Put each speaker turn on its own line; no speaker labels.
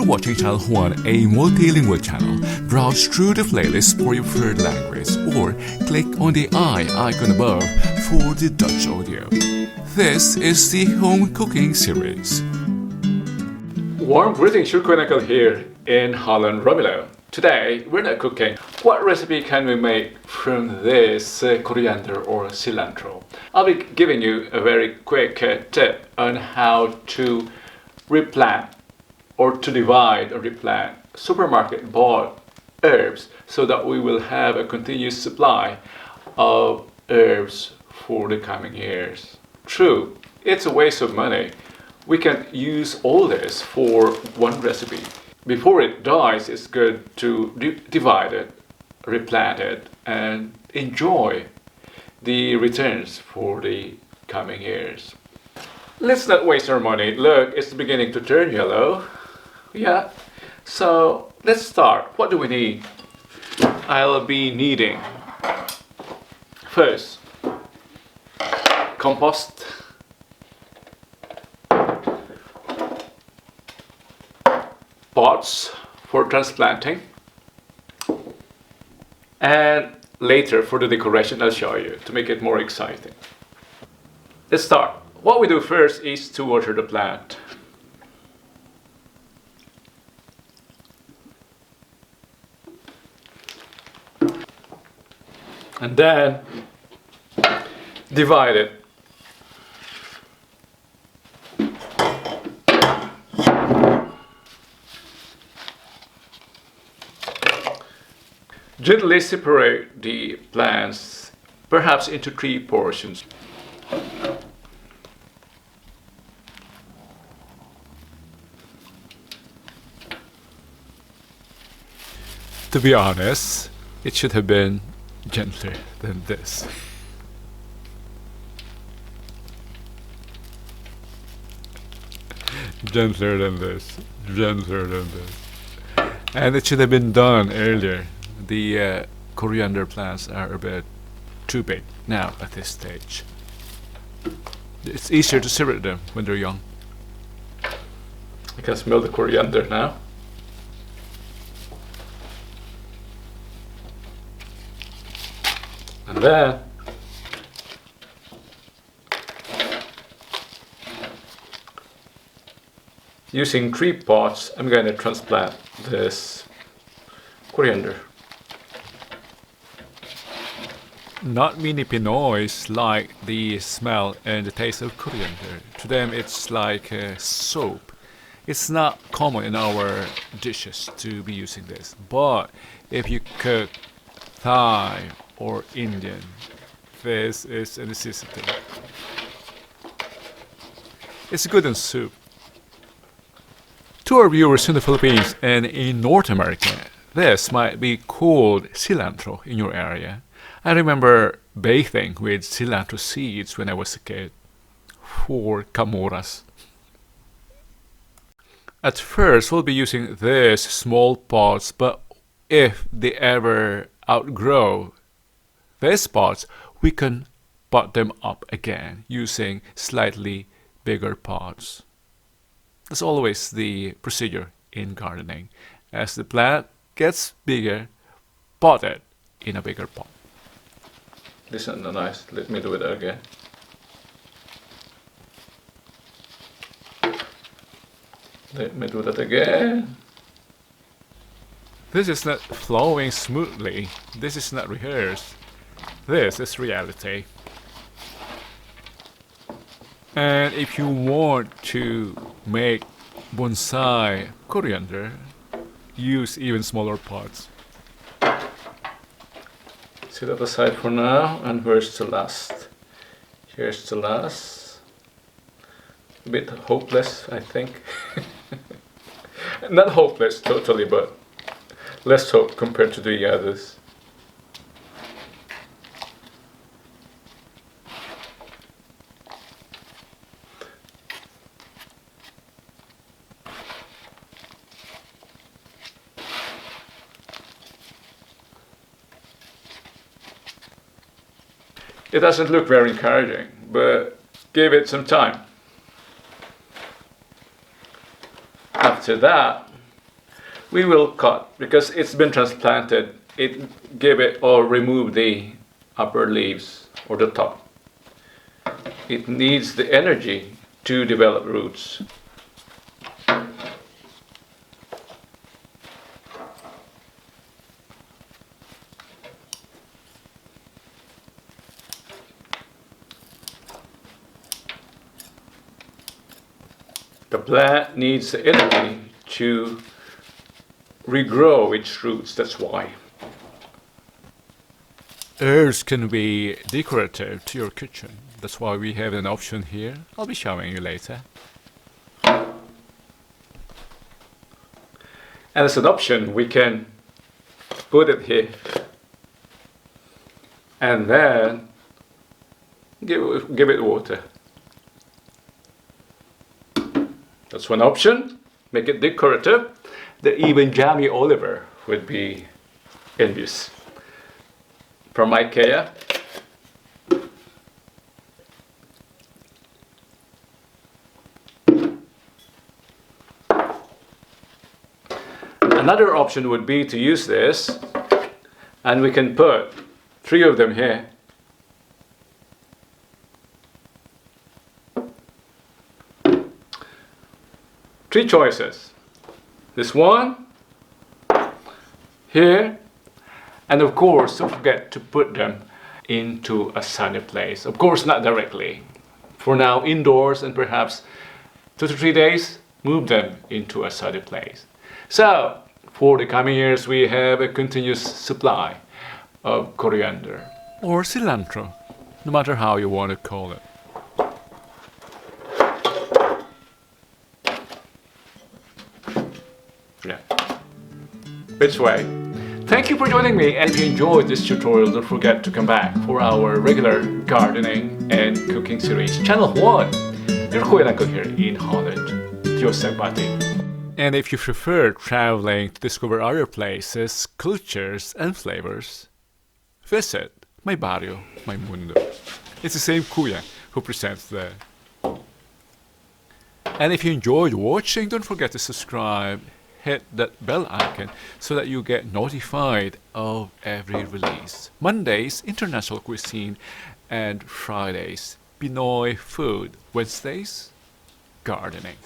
watching Channel 1, a multilingual channel. Browse through the playlist for your preferred language or click on the eye icon above for the Dutch audio. This is the Home Cooking Series. Warm greetings, your Chronicle here in Holland, Romelo. Today we're not cooking. What recipe can we make from this coriander or cilantro? I'll be giving you a very quick tip on how to replant or to divide or replant supermarket bought herbs so that we will have a continuous supply of herbs for the coming years. True, it's a waste of money. We can use all this for one recipe. Before it dies, it's good to divide it, replant it, and enjoy the returns for the coming years. Let's not waste our money. Look, it's beginning to turn yellow. Yeah, so let's start. What do we need? I'll be needing first compost, pots for transplanting, and later for the decoration I'll show you to make it more exciting. Let's start. What we do first is to water the plant. And then divide it. Gently separate the plants, perhaps into 3 portions. To be honest, it should have been gentler than this. Gentler than this. Gentler than this. And it should have been done earlier. The coriander plants are a bit too big now at this stage. It's easier to separate them when they're young. I can smell the coriander now. And then using 3 pots, I'm going to transplant this coriander. Not many Pinoys like the smell and the taste of coriander. To them it's like soap. It's not common in our dishes to be using this. But if you cook Thai or Indian, this is a necessity. It's good in soup. To our viewers in the Philippines and in North America, this might be called cilantro in your area. I remember bathing with cilantro seeds when I was a kid for camoras. At first we'll be using these small pots, but if they ever outgrow these pots, we can pot them up again using slightly bigger pots. That's always the procedure in gardening. As the plant gets bigger, pot it in a bigger pot. This is nice. Let me do it again. Let me do that again. This is not flowing smoothly. This is not rehearsed. This is reality. And if you want to make bonsai coriander, use even smaller pots. Set that aside for now, and where's the last? Here's the last. A bit hopeless, I think. Not hopeless totally, but less hope compared to the others. It doesn't look very encouraging, but give it some time. After that,
we will cut because it's been transplanted. It give it or remove the upper leaves or the top. It needs the energy to develop roots. The plant needs the energy to regrow its roots, that's why. Herbs can be decorative to your kitchen. That's why we have an option here. I'll be showing you later. And as an option, we can put it here and then give it water. That's one option. Make it decorative. Even Jamie Oliver would be envious. From IKEA. Another option would be to use this, and we can put 3 of them here. Three choices. This one, here, and of course don't forget to put them into a sunny place. Of course not directly. For now indoors, and perhaps 2 to 3 days move them into a sunny place. So for the coming years we have a continuous supply of coriander or cilantro, no matter how you want to call it. Yeah. Which way? Thank you for joining me, and if you enjoyed this tutorial, don't forget to come back for our regular gardening and cooking series, Channel 1. Your Korean uncle here in Holland, Transplanting. And if you prefer traveling to discover other places, cultures, and flavors, visit my barrio, my mundo. It's the same Kuya who presents there. And if you enjoyed watching, don't forget to subscribe. Hit that bell icon so that you get notified of every release. Mondays, international cuisine, and Fridays, Pinoy food. Wednesdays, gardening.